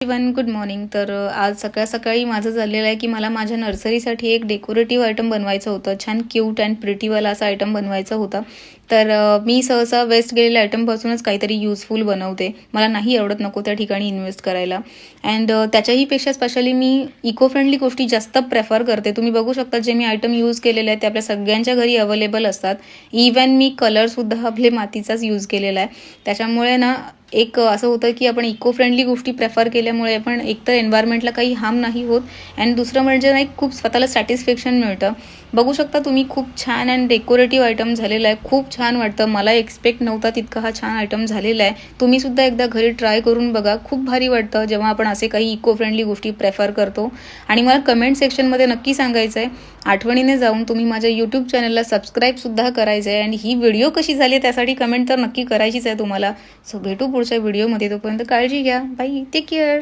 Good morning. तर आज सकाळी माझं झालेलं आहे की मला माझ्या नर्सरीसाठी एक डेकोरेटिव्ह आयटम बनवायचं होतं. छान क्यूट अँड प्रिटीवाला असा आयटम बनवायचा होता. तर मी सहसा वेस्ट गेलेल्या आयटमपासूनच काहीतरी युजफुल बनवते. मला नाही आवडत नको त्या ठिकाणी इन्व्हेस्ट करायला. अँड त्याच्याही पेक्षा स्पेशली मी इको फ्रेंडली गोष्टी जास्त प्रेफर करते. तुम्ही बघू शकता जे मी आयटम यूज केलेले आहेत ते आपल्या सगळ्यांच्या घरी अवेलेबल असतात. इवन मी कलरसुद्धा आपले मातीचाच यूज केलेला आहे. त्याच्यामुळे ना एक असं होतं की आपण इको फ्रेंडली गोष्टी प्रेफर केल्यामुळे आपण एकतर एन्व्हायरमेंटला काही हार्म नाही होत अँड दुसरं म्हणजे नाही खूप स्वतःला सॅटिस्फॅक्शन मिळतं. बघू शकता तुम्ही खूप छान अँड डेकोरेटिव्ह आयटम झालेला आहे. खूप छान वाटतं. मला एक्सपेक्ट नव्हता तितका हा छान आयटम झालेला आहे. तुम्ही सुद्धा एकदा घरी ट्राय करून बघा. खूप भारी वाटतं जेव्हा आपण असे काही इको फ्रेंडली गोष्टी प्रेफर करतो. आणि मला कमेंट सेक्शनमध्ये नक्की सांगायचं आहे. आठवणीने जाऊन तुम्ही माझ्या यूट्यूब चॅनलला सबस्क्राईबसुद्धा करायचं आहे आणि ही व्हिडिओ कशी झाली त्यासाठी कमेंट तर नक्की करायचीच आहे तुम्हाला. सो भेटू पुढच्या व्हिडिओमध्ये. तोपर्यंत काळजी घ्या. बाय. Take care.